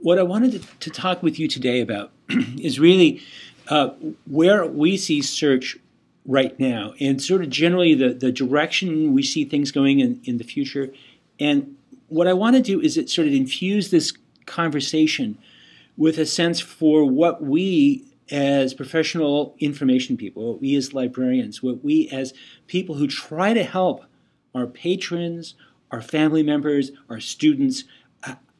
what I wanted to talk with you today about is really where we see search right now, and sort of generally the direction we see things going in the future. And what I want to do is sort of infuse this conversation with a sense for what we as professional information people, what we as librarians, what we as people who try to help our patrons, our family members, our students,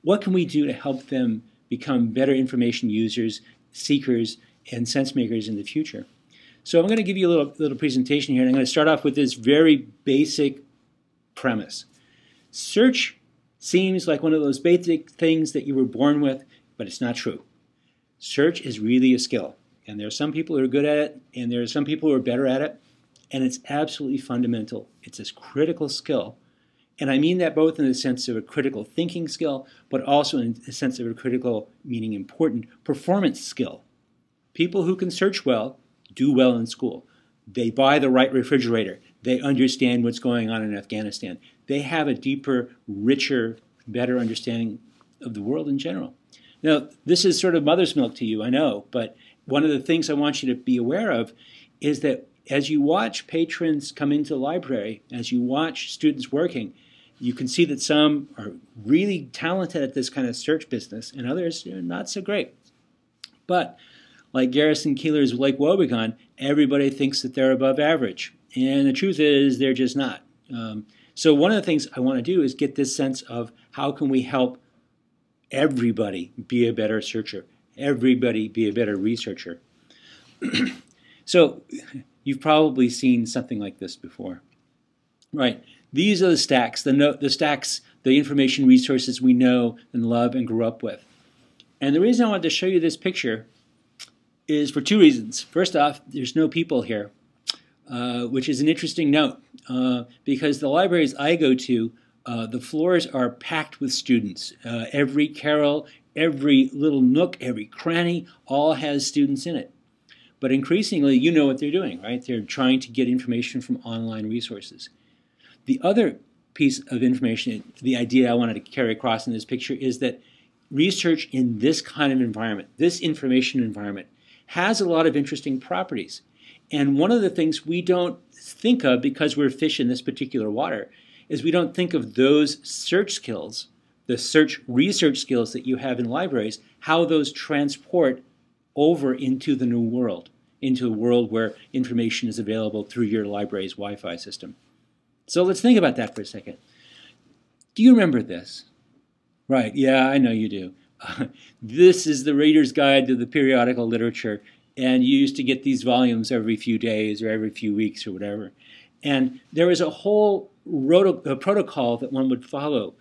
what can we do to help them become better information users, seekers, and sense makers in the future? So I'm going to give you a little presentation here, and I'm going to start off with this very basic premise. Search seems like one of those basic things that you were born with, but it's not true. Search is really a skill, and there are some people who are good at it, and there are some people who are better at it, and it's absolutely fundamental. It's this critical skill. And I mean that both in the sense of a critical thinking skill, but also in the sense of a critical, meaning important, performance skill. People who can search well do well in school. They buy the right refrigerator. They understand what's going on in Afghanistan. They have a deeper, richer, better understanding of the world in general. Now, this is sort of mother's milk to you, I know, but one of the things I want you to be aware of is that as you watch patrons come into the library, as you watch students working, you can see that some are really talented at this kind of search business, and others are not so great. But like Garrison Keillor's Lake Wobegon, everybody thinks that they're above average. And the truth is they're just not. So one of the things I want to do is get this sense of how can we help everybody be a better searcher, everybody be a better researcher. So you've probably seen something like this before. Right. These are the stacks, the information resources we know and love and grew up with. And the reason I wanted to show you this picture is for two reasons. First off, there's no people here, which is an interesting note, because the libraries I go to, the floors are packed with students. Every carrel, every little nook, every cranny, all has students in it. But increasingly, you know what they're doing, right? They're trying to get information from online resources. The other piece of information, the idea I wanted to carry across in this picture, is that research in this kind of environment, this information environment, has a lot of interesting properties. And one of the things we don't think of, because we're fish in this particular water, is we don't think of those search skills, the search research skills that you have in libraries, how those transport over into the new world, into a world where information is available through your library's Wi-Fi system. So let's think about that for a second. Do you remember this? Right, yeah, I know you do. This is the Reader's Guide to the Periodical Literature, and you used to get these volumes every few days or every few weeks or whatever. And there was a whole protocol that one would follow.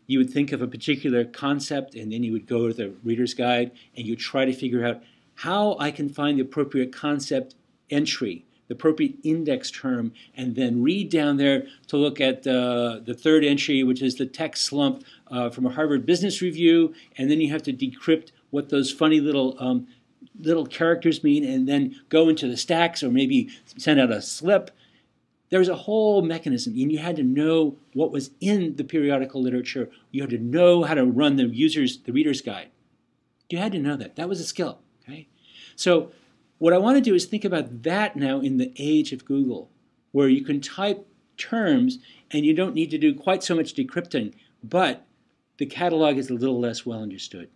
You would think of a particular concept, and then you would go to the Reader's Guide, and you try to figure out how I can find the appropriate concept entry, the appropriate index term, and then read down there to look at the third entry, which is the text slump from a Harvard Business Review, and then you have to decrypt what those funny little characters mean, and then go into the stacks or maybe send out a slip. There was a whole mechanism, and you had to know what was in the periodical literature. You had to know how to run the Reader's Guide. You had to know that. That was a skill. Okay? So what I want to do is think about that now in the age of Google, where you can type terms and you don't need to do quite so much decrypting, but the catalog is a little less well understood.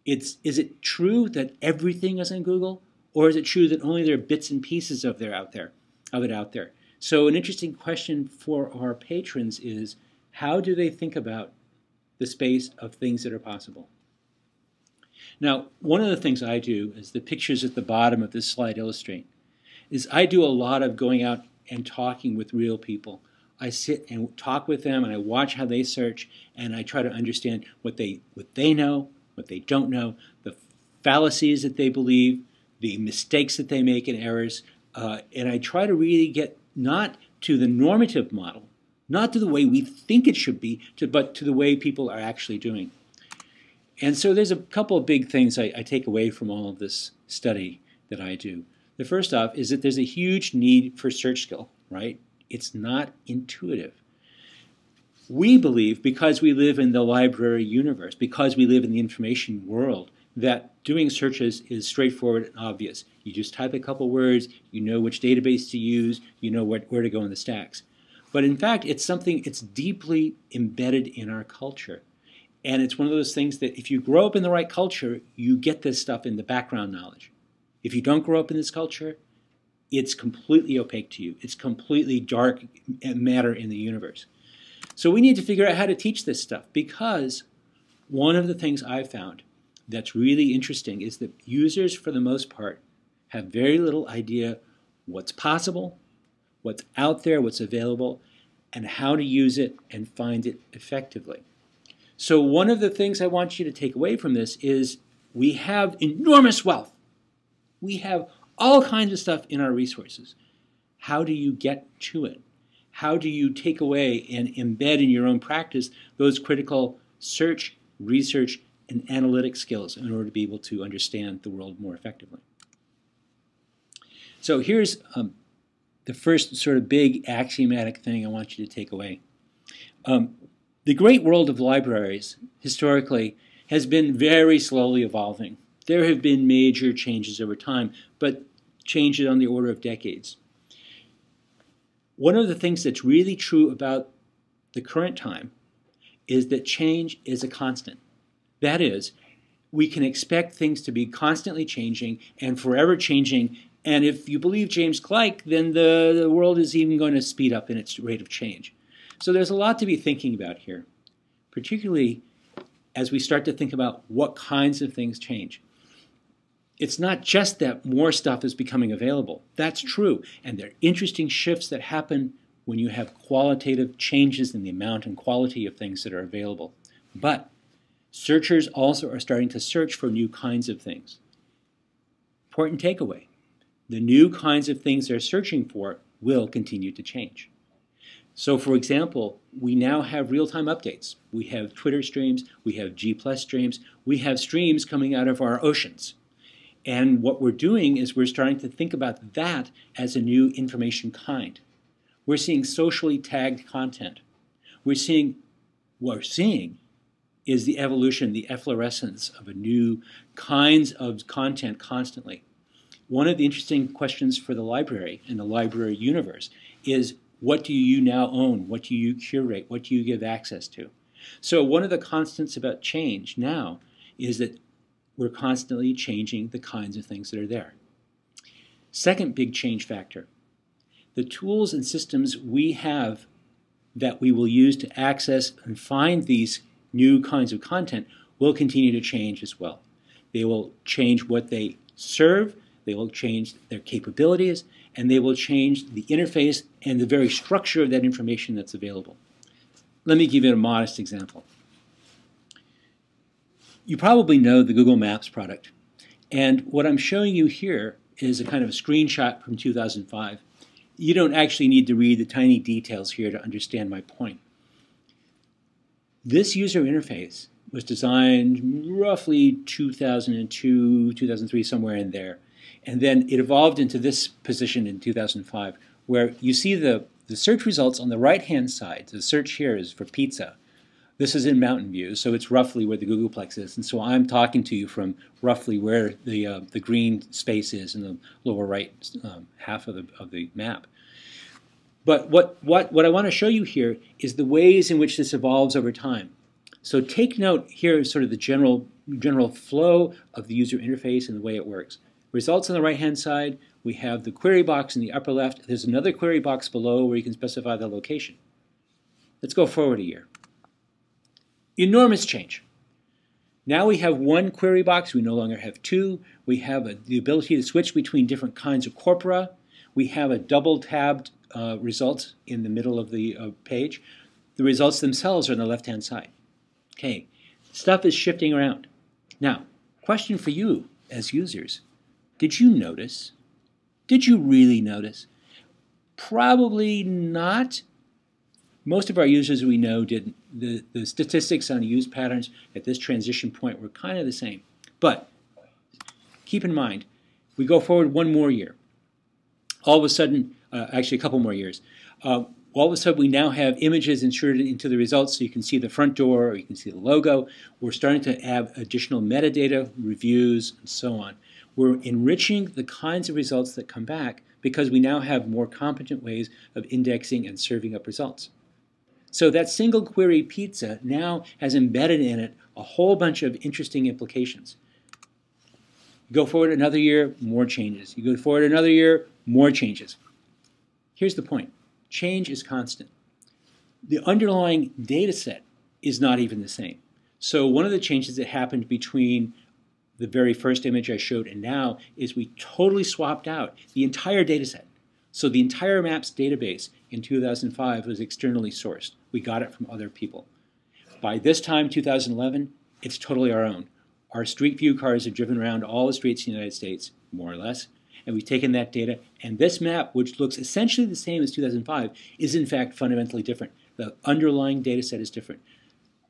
Is it true that everything is in Google, or is it true that only there are bits and pieces of it out there? So an interesting question for our patrons is, how do they think about the space of things that are possible? Now, one of the things I do, as the pictures at the bottom of this slide illustrate, is I do a lot of going out and talking with real people. I sit and talk with them, and I watch how they search, and I try to understand what they know, what they don't know, the fallacies that they believe, the mistakes that they make and errors, and I try to really get not to the normative model, not to the way we think it should be, but to the way people are actually doing. And so there's a couple of big things I take away from all of this study that I do. The first off is that there's a huge need for search skill, right? It's not intuitive. We believe, because we live in the library universe, because we live in the information world, that doing searches is straightforward and obvious. You just type a couple words, you know which database to use, you know where to go in the stacks. But in fact, it's something it's deeply embedded in our culture. And it's one of those things that if you grow up in the right culture, you get this stuff in the background knowledge. If you don't grow up in this culture, it's completely opaque to you. It's completely dark matter in the universe. So we need to figure out how to teach this stuff, because one of the things I've found that's really interesting is that users, for the most part, have very little idea what's possible, what's out there, what's available, and how to use it and find it effectively. So one of the things I want you to take away from this is we have enormous wealth. We have all kinds of stuff in our resources. How do you get to it? How do you take away and embed in your own practice those critical search, research, and analytic skills in order to be able to understand the world more effectively? So here's the first sort of big axiomatic thing I want you to take away. The great world of libraries, historically, has been very slowly evolving. There have been major changes over time, but changes on the order of decades. One of the things that's really true about the current time is that change is a constant. That is, we can expect things to be constantly changing and forever changing, and if you believe James Gleick, then the world is even going to speed up in its rate of change. So there's a lot to be thinking about here, particularly as we start to think about what kinds of things change. It's not just that more stuff is becoming available. That's true, and there are interesting shifts that happen when you have qualitative changes in the amount and quality of things that are available. But searchers also are starting to search for new kinds of things. Important takeaway: the new kinds of things they're searching for will continue to change. So for example, we now have real-time updates. We have Twitter streams, we have G+ streams, we have streams coming out of our oceans. And what we're doing is we're starting to think about that as a new information kind. We're seeing socially tagged content. What we're seeing is the evolution, the efflorescence of a new kinds of content constantly. One of the interesting questions for the library and the library universe is, what do you now own? What do you curate? What do you give access to? So one of the constants about change now is that we're constantly changing the kinds of things that are there. Second big change factor: the tools and systems we have that we will use to access and find these new kinds of content will continue to change as well. They will change what they serve, they will change their capabilities, and they will change the interface and the very structure of that information that's available. Let me give you a modest example. You probably know the Google Maps product, and what I'm showing you here is a kind of a screenshot from 2005. You don't actually need to read the tiny details here to understand my point. This user interface was designed roughly 2002, 2003, somewhere in there, and then it evolved into this position in 2005, where you see the search results on the right-hand side. The search here is for pizza. This is in Mountain View, so it's roughly where the Googleplex is, and so I'm talking to you from roughly where the green space is in the lower right half of the map. But what I want to show you here is the ways in which this evolves over time. So take note here of sort of the general flow of the user interface and the way it works. Results on the right-hand side, we have the query box in the upper left. There's another query box below where you can specify the location. Let's go forward a year. Enormous change. Now we have one query box. We no longer have two. We have the ability to switch between different kinds of corpora. We have a double-tabbed results in the middle of the page. The results themselves are on the left-hand side. Okay, stuff is shifting around. Now, question for you as users. Did you notice? Did you really notice? Probably not. Most of our users we know didn't. The statistics on use patterns at this transition point were kind of the same. But keep in mind, we go forward one more year. All of a sudden, actually a couple more years, all all of a sudden we now have images inserted into the results so you can see the front door or you can see the logo. We're starting to add additional metadata, reviews, and so on. We're enriching the kinds of results that come back because we now have more competent ways of indexing and serving up results. So that single query pizza now has embedded in it a whole bunch of interesting implications. You go forward another year, more changes. You go forward another year, more changes. Here's the point. Change is constant. The underlying data set is not even the same. So one of the changes that happened between the very first image I showed and now is we totally swapped out the entire data set. So the entire MAPS database in 2005 was externally sourced. We got it from other people. By this time, 2011, it's totally our own. Our Street View cars have driven around all the streets in the United States, more or less, and we've taken that data, and this map, which looks essentially the same as 2005, is in fact fundamentally different. The underlying data set is different.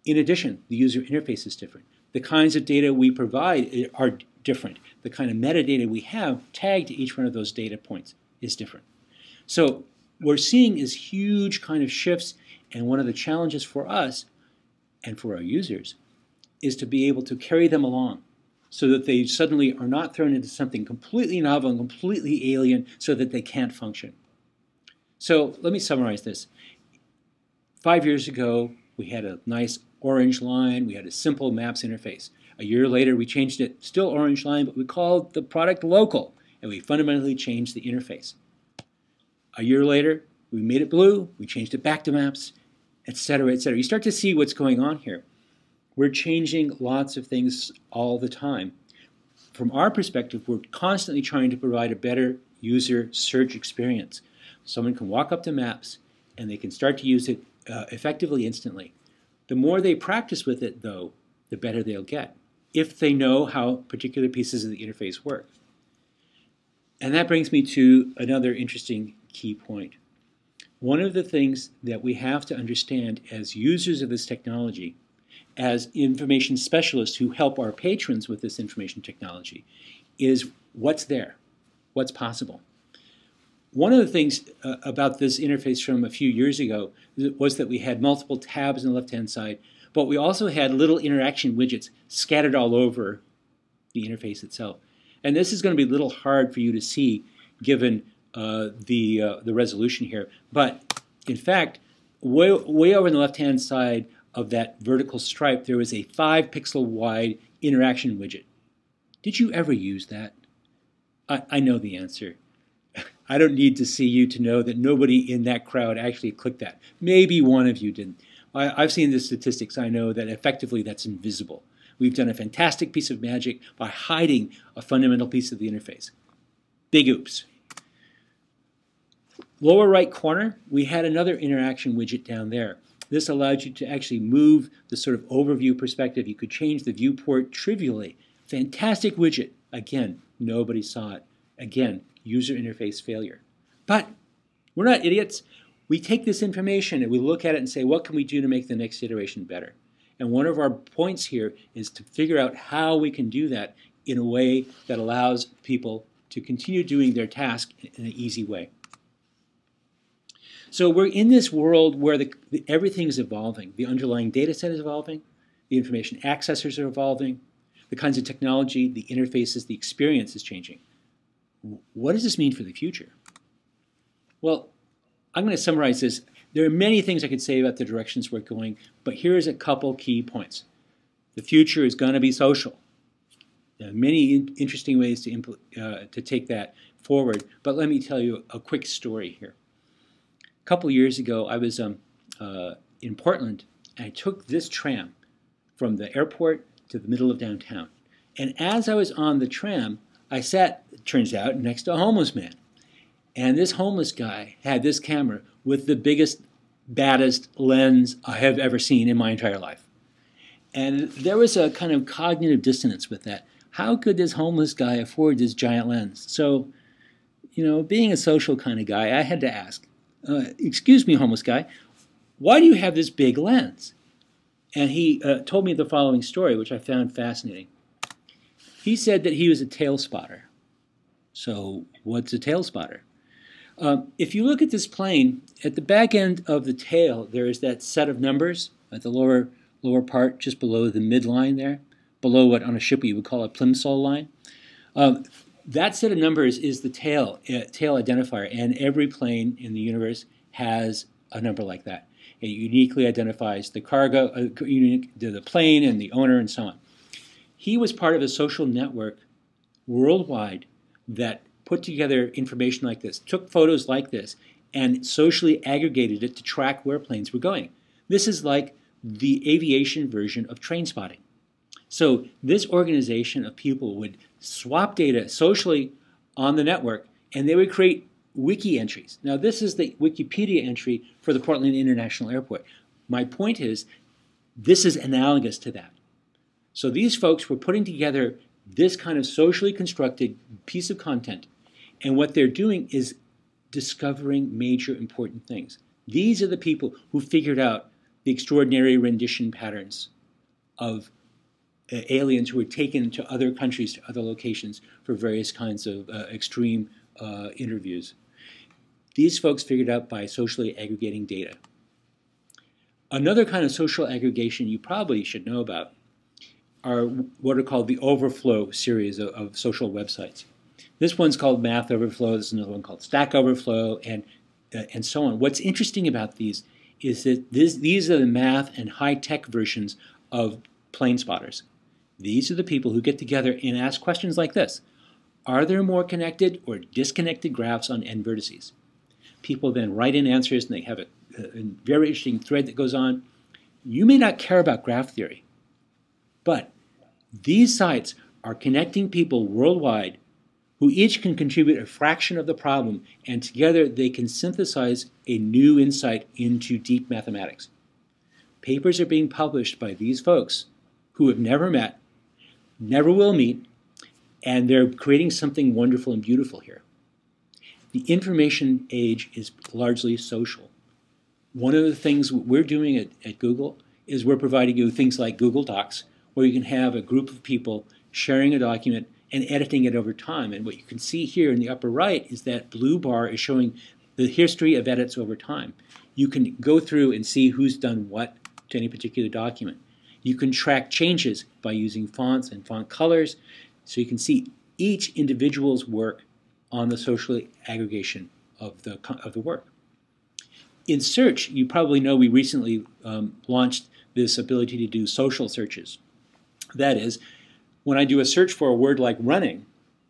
In addition, the user interface is different. The kinds of data we provide are different. The kind of metadata we have tagged to each one of those data points is different. So what we're seeing is huge kind of shifts, and one of the challenges for us and for our users is to be able to carry them along so that they suddenly are not thrown into something completely novel and completely alien so that they can't function. So let me summarize this. 5 years ago, we had a nice orange line. We had a simple maps interface. A year later, we changed it, still orange line, but we called the product local, and we fundamentally changed the interface. A year later, we made it blue, we changed it back to maps, etc., etc. You start to see what's going on here. We're changing lots of things all the time. From our perspective, we're constantly trying to provide a better user search experience. Someone can walk up to maps and they can start to use it effectively instantly. The more they practice with it, though, the better they'll get, if they know how particular pieces of the interface work. And that brings me to another interesting key point. One of the things that we have to understand as users of this technology, as information specialists who help our patrons with this information technology, is what's there, what's possible. One of the things about this interface from a few years ago was that we had multiple tabs on the left-hand side, but we also had little interaction widgets scattered all over the interface itself. And this is going to be a little hard for you to see given the resolution here. But in fact, way over on the left-hand side of that vertical stripe, there was a 5-pixel wide interaction widget. Did you ever use that? I know the answer. I don't need to see you to know that nobody in that crowd actually clicked that. Maybe one of you didn't. I've seen the statistics. I know that effectively that's invisible. We've done a fantastic piece of magic by hiding a fundamental piece of the interface. Big oops. Lower right corner, we had another interaction widget down there. This allowed you to actually move the sort of overview perspective. You could change the viewport trivially. Fantastic widget. Again, nobody saw it. Again, user interface failure. But we're not idiots. We take this information and we look at it and say, what can we do to make the next iteration better? And one of our points here is to figure out how we can do that in a way that allows people to continue doing their task in an easy way. So we're in this world where everything is evolving. The underlying data set is evolving. The information accessors are evolving. The kinds of technology, the interfaces, the experience is changing. What does this mean for the future? Well, I'm going to summarize this. There are many things I could say about the directions we're going, but here's a couple key points. The future is going to be social. There are many interesting ways to take that forward, but let me tell you a quick story here. A couple years ago, I was in Portland, and I took this tram from the airport to the middle of downtown. And as I was on the tram, I sat, it turns out, next to a homeless man. And this homeless guy had this camera with the biggest, baddest lens I have ever seen in my entire life. And there was a kind of cognitive dissonance with that. How could this homeless guy afford this giant lens? So, being a social kind of guy, I had to ask, excuse me, homeless guy, why do you have this big lens? And he told me the following story, which I found fascinating. He said that he was a tail spotter. So what's a tail spotter? If you look at this plane, at the back end of the tail, there is that set of numbers at the lower part, just below the midline there, below what on a ship we would call a plimsoll line. That set of numbers is the tail identifier, and every plane in the universe has a number like that. It uniquely identifies the cargo, the plane, and the owner, and so on. He was part of a social network worldwide that put together information like this, took photos like this, and socially aggregated it to track where planes were going. This is like the aviation version of train spotting. So this organization of people would swap data socially on the network, and they would create wiki entries. Now, this is the Wikipedia entry for the Portland International Airport. My point is, this is analogous to that. So these folks were putting together this kind of socially constructed piece of content, and what they're doing is discovering major important things. These are the people who figured out the extraordinary rendition patterns of aliens who were taken to other countries, to other locations for various kinds of extreme interviews. These folks figured out by socially aggregating data. Another kind of social aggregation you probably should know about are what are called the overflow series of social websites. This one's called Math Overflow, there's another one called Stack Overflow, and so on. What's interesting about these is that these are the math and high-tech versions of plane spotters. These are the people who get together and ask questions like this. Are there more connected or disconnected graphs on n vertices? People then write in answers, and they have a very interesting thread that goes on. You may not care about graph theory, but these sites are connecting people worldwide who each can contribute a fraction of the problem, and together they can synthesize a new insight into deep mathematics. Papers are being published by these folks who have never met, never will meet, and they're creating something wonderful and beautiful here. The information age is largely social. One of the things we're doing at Google is we're providing you things like Google Docs, where you can have a group of people sharing a document and editing it over time. And what you can see here in the upper right is that blue bar is showing the history of edits over time. You can go through and see who's done what to any particular document. You can track changes by using fonts and font colors, so you can see each individual's work on the social aggregation of the work. In search, you probably know we recently launched this ability to do social searches. That is, when I do a search for a word like running,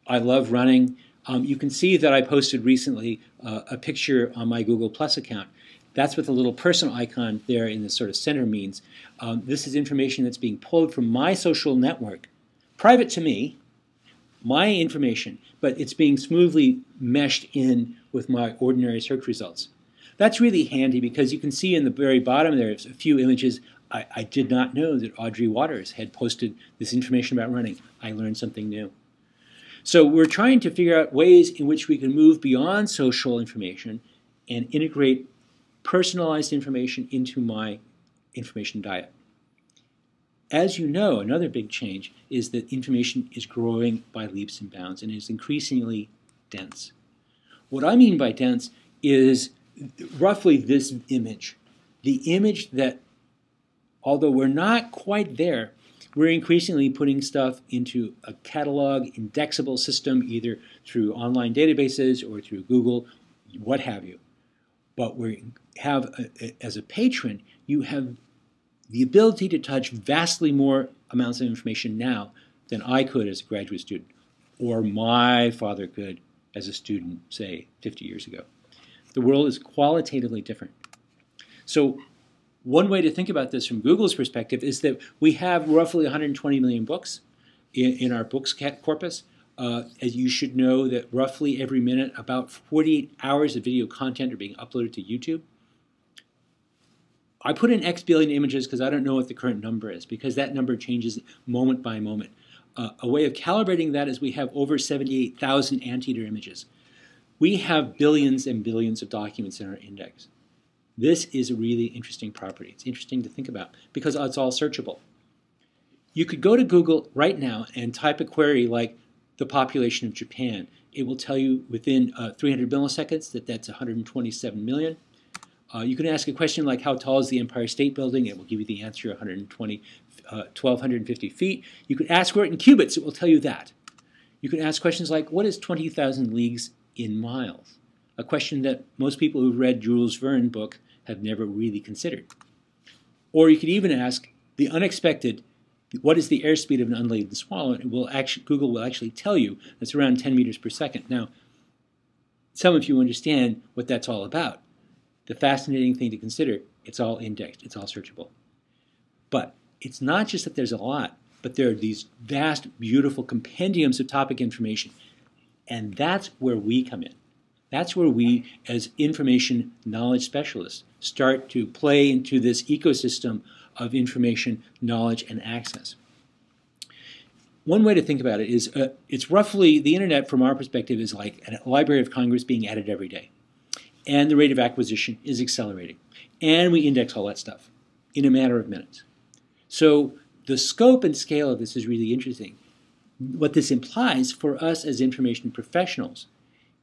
I love running. You can see that I posted recently a picture on my Google Plus account. That's what the little person icon there in the sort of center means. This is information that's being pulled from my social network, private to me, my information, but it's being smoothly meshed in with my ordinary search results. That's really handy because you can see in the very bottom there, there's a few images. I did not know that Audrey Waters had posted this information about running. I learned something new. So we're trying to figure out ways in which we can move beyond social information and integrate personalized information into my information diet. As you know, another big change is that information is growing by leaps and bounds and is increasingly dense. What I mean by dense is roughly this image. The image that, although we're not quite there, we're increasingly putting stuff into a catalog, indexable system, either through online databases or through Google, what have you. But we have, as a patron, you have the ability to touch vastly more amounts of information now than I could as a graduate student, or my father could as a student, say, 50 years ago. The world is qualitatively different. So one way to think about this from Google's perspective is that we have roughly 120 million books in our books corpus. As you should know that roughly every minute, about 48 hours of video content are being uploaded to YouTube. I put in X billion images because I don't know what the current number is, because that number changes moment by moment. A way of calibrating that is we have over 78,000 anteater images. We have billions and billions of documents in our index. This is a really interesting property. It's interesting to think about because it's all searchable. You could go to Google right now and type a query like, the population of Japan. It will tell you within 300 milliseconds that that's 127 million. You can ask a question like, how tall is the Empire State Building? It will give you the answer, 1,250 feet. You could ask for it in cubits. It will tell you that. You can ask questions like, what is 20,000 leagues in miles? A question that most people who've read Jules Verne's book have never really considered. Or you could even ask the unexpected, what is the airspeed of an unladen swallow? And Google will actually tell you it's around 10 meters per second. Now, some of you understand what that's all about. The fascinating thing to consider, it's all indexed, it's all searchable. But it's not just that there's a lot, but there are these vast, beautiful compendiums of topic information. And that's where we come in. That's where we, as information knowledge specialists, start to play into this ecosystem of information, knowledge, and access. One way to think about it is it's roughly, the internet from our perspective is like a Library of Congress being added every day. And the rate of acquisition is accelerating. And we index all that stuff in a matter of minutes. So the scope and scale of this is really interesting. What this implies for us as information professionals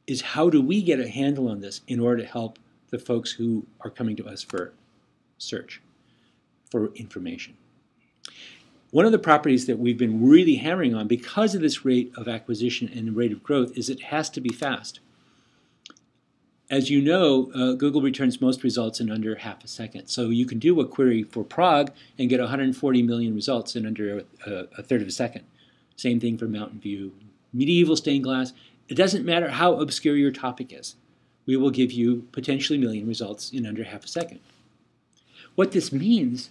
is how do we get a handle on this in order to help the folks who are coming to us for search, for information. One of the properties that we've been really hammering on because of this rate of acquisition and the rate of growth is it has to be fast. As you know, Google returns most results in under half a second. So you can do a query for Prague and get 140 million results in under a third of a second. Same thing for Mountain View, medieval stained glass. It doesn't matter how obscure your topic is. We will give you potentially a million results in under half a second. What this means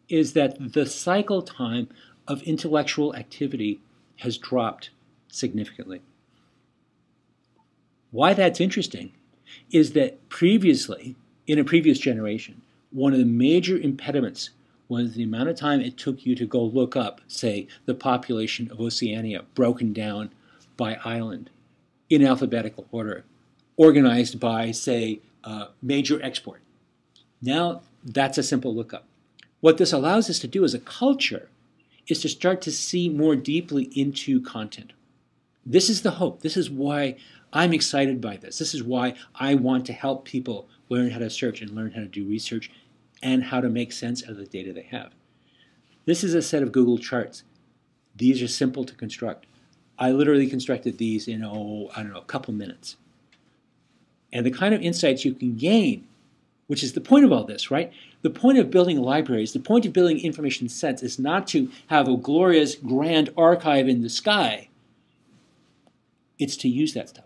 is that the cycle time of intellectual activity has dropped significantly. Why that's interesting is that previously, in a previous generation, one of the major impediments was the amount of time it took you to go look up, say, the population of Oceania broken down by island in alphabetical order, organized by, say, major export. Now, that's a simple lookup. What this allows us to do as a culture is to start to see more deeply into content. This is the hope. This is why I'm excited by this. This is why I want to help people learn how to search and learn how to do research and how to make sense of the data they have. This is a set of Google charts. These are simple to construct. I literally constructed these in, a couple minutes. And the kind of insights you can gain, which is the point of all this, right? The point of building libraries, the point of building information sets is not to have a glorious, grand archive in the sky. It's to use that stuff.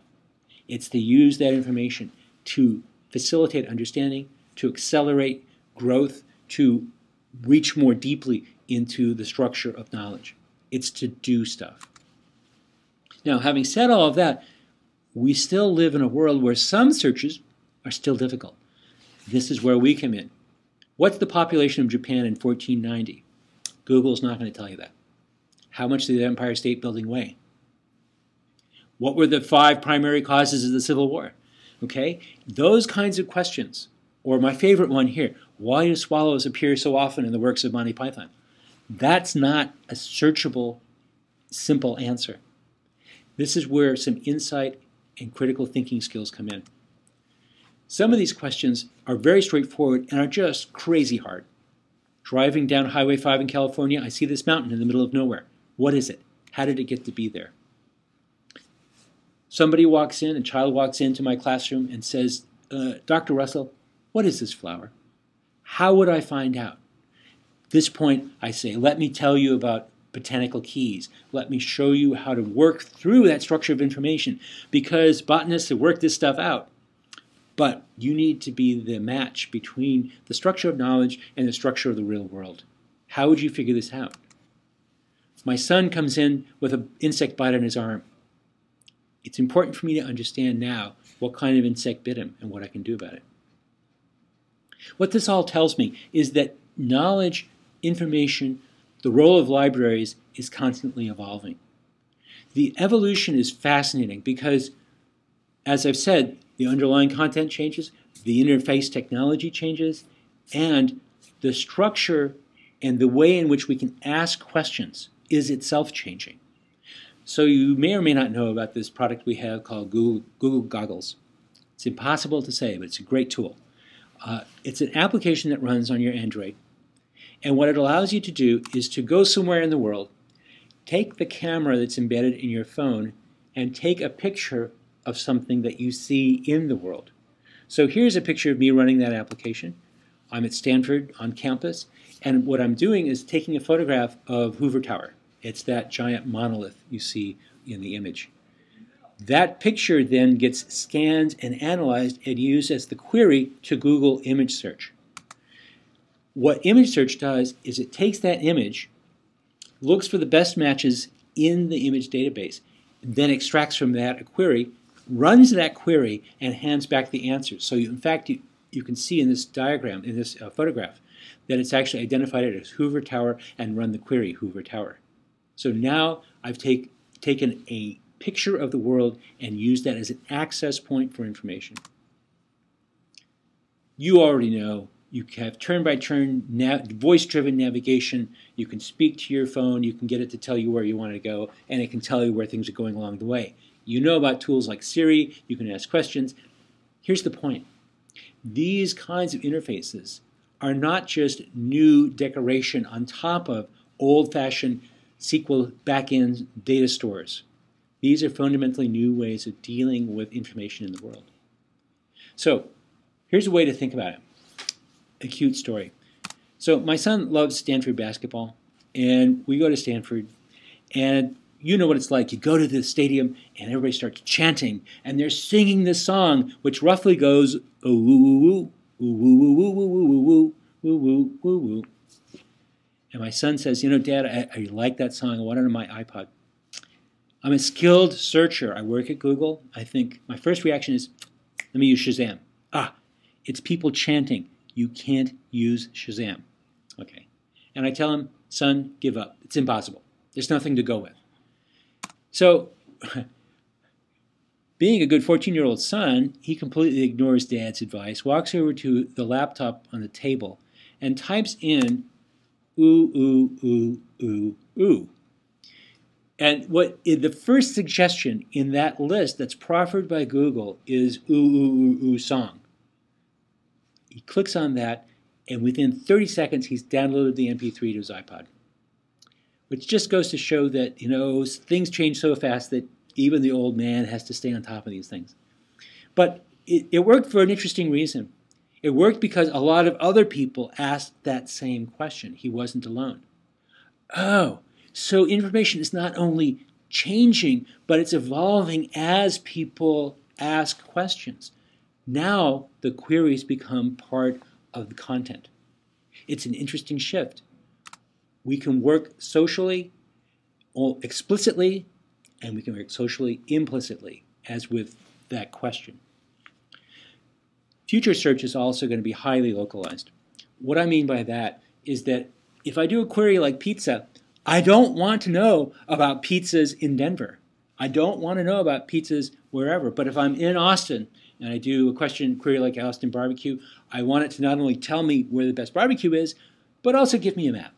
It's to use that information to facilitate understanding, to accelerate growth, to reach more deeply into the structure of knowledge. It's to do stuff. Now, having said all of that, we still live in a world where some searches are still difficult. This is where we come in. What's the population of Japan in 1490? Google's not going to tell you that. How much did the Empire State Building weigh? What were the 5 primary causes of the Civil War? Okay, those kinds of questions. Or my favorite one here, why do swallows appear so often in the works of Monty Python? That's not a searchable, simple answer. This is where some insight and critical thinking skills come in. Some of these questions are very straightforward and are just crazy hard. Driving down Highway 5 in California, I see this mountain in the middle of nowhere. What is it? How did it get to be there? Somebody walks in, a child walks into my classroom and says, Dr. Russell, what is this flower? How would I find out? At this point, I say, let me tell you about botanical keys. Let me show you how to work through that structure of information, because botanists have worked this stuff out. But you need to be the match between the structure of knowledge and the structure of the real world. How would you figure this out? My son comes in with an insect bite on his arm. It's important for me to understand now what kind of insect bit him and what I can do about it. What this all tells me is that knowledge, information, the role of libraries is constantly evolving. The evolution is fascinating because, as I've said, the underlying content changes, the interface technology changes, and the structure and the way in which we can ask questions is itself changing. So you may or may not know about this product we have called Google Goggles. It's impossible to say, but it's a great tool. It's an application that runs on your Android. And what it allows you to do is to go somewhere in the world, take the camera that's embedded in your phone, and take a picture of something that you see in the world. So here's a picture of me running that application. I'm at Stanford on campus, and what I'm doing is taking a photograph of Hoover Tower. It's that giant monolith you see in the image. That picture then gets scanned and analyzed and used as the query to Google image search. What image search does is it takes that image, looks for the best matches in the image database, then extracts from that a query, runs that query, and hands back the answers. So in fact, you can see in this diagram, in this photograph, that it's actually identified it as Hoover Tower and run the query Hoover Tower. So now I've taken a picture of the world and used that as an access point for information. You already know you have turn-by-turn voice-driven navigation. You can speak to your phone, you can get it to tell you where you want to go, and it can tell you where things are going along the way. You know about tools like Siri, you can ask questions. Here's the point. These kinds of interfaces are not just new decoration on top of old-fashioned SQL backend data stores. These are fundamentally new ways of dealing with information in the world. So here's a way to think about it. A cute story. So my son loves Stanford basketball, and we go to Stanford, and you know what it's like. You go to the stadium, and everybody starts chanting, and they're singing this song, which roughly goes, ooh, woo, woo, ooh, woo, woo, woo, woo, woo, woo, woo, woo, woo. And my son says, you know, Dad, I like that song. I want it on my iPod. I'm a skilled searcher. I work at Google. I think my first reaction is, let me use Shazam. It's people chanting. You can't use Shazam. Okay. And I tell him, son, give up. It's impossible. There's nothing to go with. So, being a good 14-year-old son, he completely ignores Dad's advice, walks over to the laptop on the table, and types in, ooh, ooh, ooh, ooh, ooh. And the first suggestion in that list that's proffered by Google is ooh, ooh, ooh, ooh song. He clicks on that, and within 30 seconds, he's downloaded the MP3 to his iPod. Which just goes to show that, you know, things change so fast that even the old man has to stay on top of these things. But it worked for an interesting reason. It worked because a lot of other people asked that same question. He wasn't alone. Oh, so information is not only changing, but it's evolving as people ask questions. Now the queries become part of the content. It's an interesting shift. We can work socially or explicitly, and we can work socially implicitly, as with that question. Future search is also going to be highly localized. What I mean by that is that if I do a query like pizza, I don't want to know about pizzas in Denver. I don't want to know about pizzas wherever. But if I'm in Austin and I do a query like Austin barbecue, I want it to not only tell me where the best barbecue is, but also give me a map.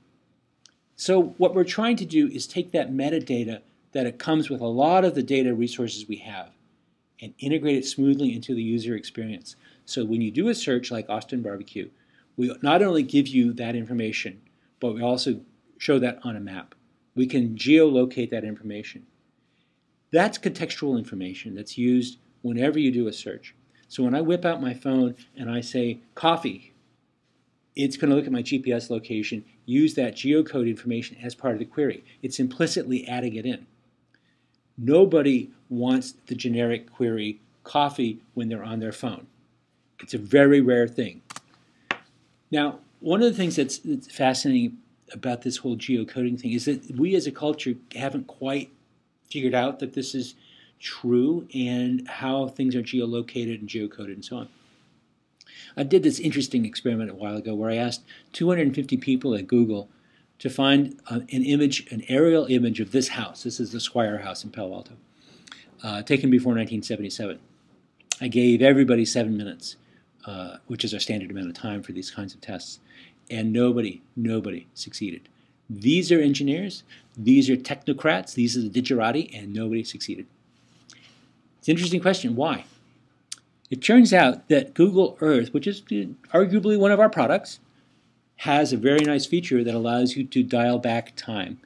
So what we're trying to do is take that metadata that it comes with a lot of the data resources we have and integrate it smoothly into the user experience. So when you do a search like Austin barbecue, we not only give you that information, but we also show that on a map. We can geolocate that information. That's contextual information that's used whenever you do a search. So when I whip out my phone and I say coffee, it's going to look at my GPS location, use that geocode information as part of the query. It's implicitly adding it in. Nobody wants the generic query coffee when they're on their phone. It's a very rare thing. Now, one of the things that's fascinating about this whole geocoding thing is that we as a culture haven't quite figured out that this is true and how things are geolocated and geocoded and so on. I did this interesting experiment a while ago where I asked 250 people at Google to find an aerial image of this house. This is the Squire House in Palo Alto, taken before 1977. I gave everybody 7 minutes, which is our standard amount of time for these kinds of tests, and nobody succeeded. These are engineers. These are technocrats, these are the digerati, and nobody succeeded. It's an interesting question. Why? It turns out that Google Earth, which is arguably one of our products, has a very nice feature that allows you to dial back time.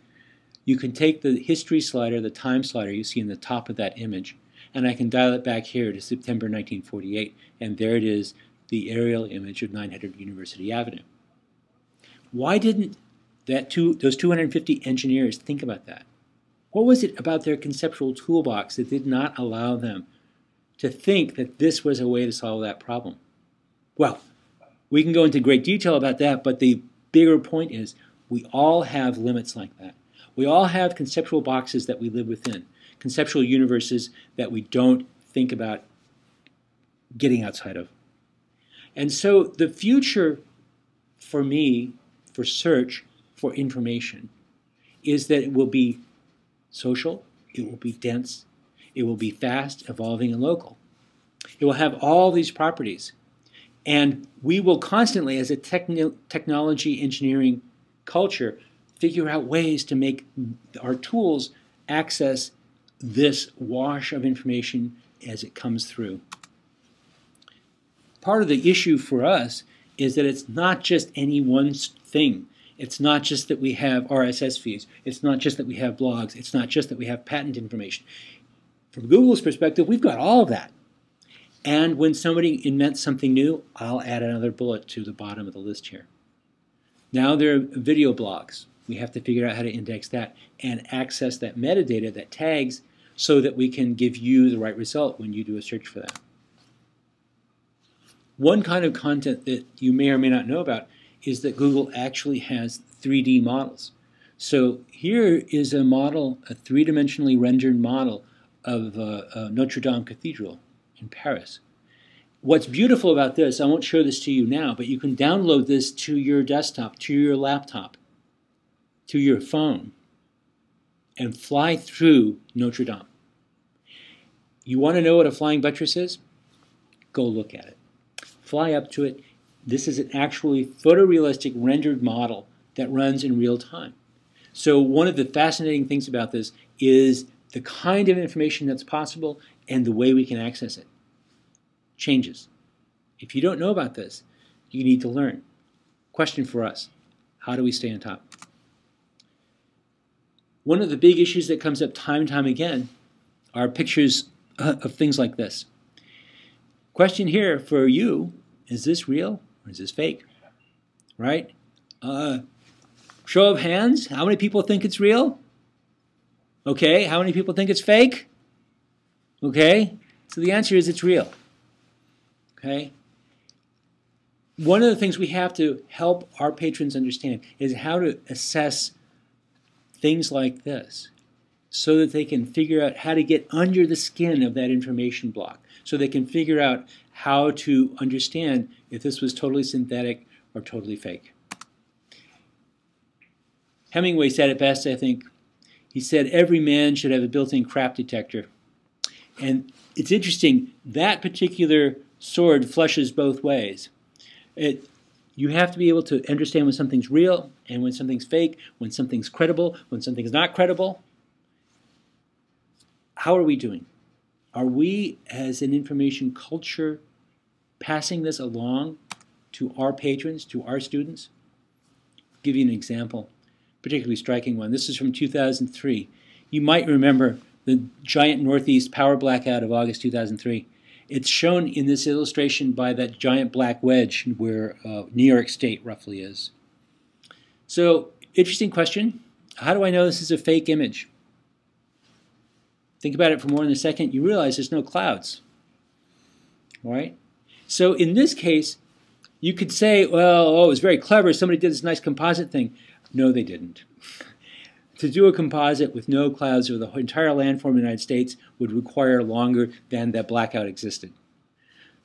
You can take the history slider, the time slider you see in the top of that image, and I can dial it back here to September 1948, and there it is, the aerial image of 900 University Avenue. Why didn't those 250 engineers think about that? What was it about their conceptual toolbox that did not allow them to think that this was a way to solve that problem? Well, we can go into great detail about that, but the bigger point is we all have limits like that. We all have conceptual boxes that we live within, conceptual universes that we don't think about getting outside of. And so the future for me, for search, for information, is that it will be social, it will be dense, it will be fast, evolving, and local. It will have all these properties. And we will constantly, as a technology engineering culture, figure out ways to make our tools access this wash of information as it comes through. Part of the issue for us is that it's not just any one thing. It's not just that we have RSS feeds. It's not just that we have blogs. It's not just that we have patent information. From Google's perspective, we've got all of that. And when somebody invents something new, I'll add another bullet to the bottom of the list here. Now there are video blogs. We have to figure out how to index that and access that metadata, that tags, so that we can give you the right result when you do a search for that. One kind of content that you may or may not know about is that Google actually has 3D models. So here is a model, a three-dimensionally rendered model of Notre Dame Cathedral in Paris. What's beautiful about this, I won't show this to you now, but you can download this to your desktop, to your laptop, to your phone, and fly through Notre Dame. You want to know what a flying buttress is? Go look at it. Fly up to it. This is an actually photorealistic rendered model that runs in real time. So one of the fascinating things about this is the kind of information that's possible and the way we can access it changes. If you don't know about this, you need to learn. Question for us, how do we stay on top? One of the big issues that comes up time and time again are pictures of things like this. Question here for you, is this real or is this fake? Right? Show of hands, how many people think it's real? Okay, how many people think it's fake? Okay, so the answer is it's real. Okay? One of the things we have to help our patrons understand is how to assess things like this so that they can figure out how to get under the skin of that information block, so they can figure out how to understand if this was totally synthetic or totally fake. Hemingway said it best, I think. He said every man should have a built-in crap detector. And it's interesting, that particular sword flushes both ways. You have to be able to understand when something's real and when something's fake, when something's credible, when something's not credible. How are we doing? Are we, as an information culture, passing this along to our patrons, to our students? I'll give you an example, particularly striking one. This is from 2003. You might remember the giant Northeast power blackout of August 2003. It's shown in this illustration by that giant black wedge where New York State roughly is. So, interesting question. How do I know this is a fake image? Think about it for more than a second. You realize there's no clouds. All right? So in this case, you could say, well, oh, it was very clever. Somebody did this nice composite thing. No, they didn't. To do a composite with no clouds over the entire landform of the United States would require longer than that blackout existed.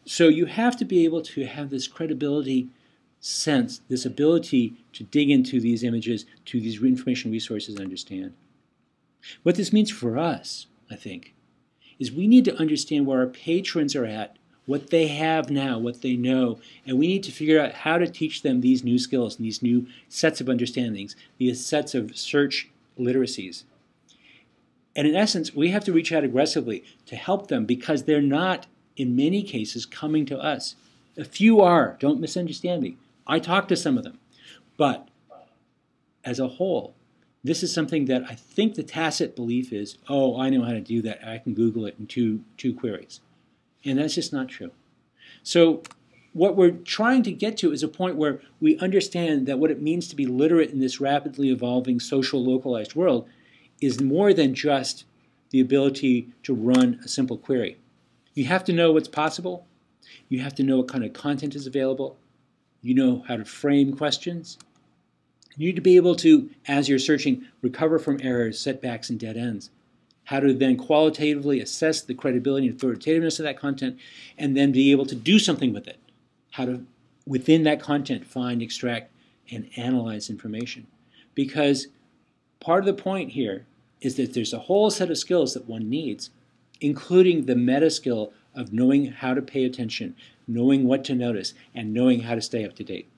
So you have to be able to have this credibility sense, this ability to dig into these images, to these information resources and understand. What this means for us, I think, is we need to understand where our patrons are at, what they have now, what they know, and we need to figure out how to teach them these new skills and these new sets of understandings, these sets of search literacies. And in essence, we have to reach out aggressively to help them because they're not, in many cases, coming to us. A few are, don't misunderstand me. I talk to some of them. But as a whole, this is something that I think the tacit belief is, oh, I know how to do that. I can Google it in two queries. And that's just not true. So what we're trying to get to is a point where we understand that what it means to be literate in this rapidly evolving social localized world is more than just the ability to run a simple query. You have to know what's possible. You have to know what kind of content is available. You know how to frame questions. You need to be able to, as you're searching, recover from errors, setbacks, and dead ends. How to then qualitatively assess the credibility and authoritativeness of that content, and then be able to do something with it. How to, within that content, find, extract, and analyze information. Because part of the point here is that there's a whole set of skills that one needs, including the meta skill of knowing how to pay attention, knowing what to notice, and knowing how to stay up to date.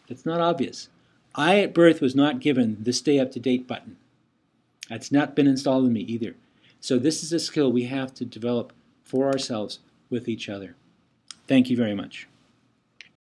That's not obvious. I, at birth, was not given the stay up to date button. That's not been installed in me either. So this is a skill we have to develop for ourselves with each other. Thank you very much.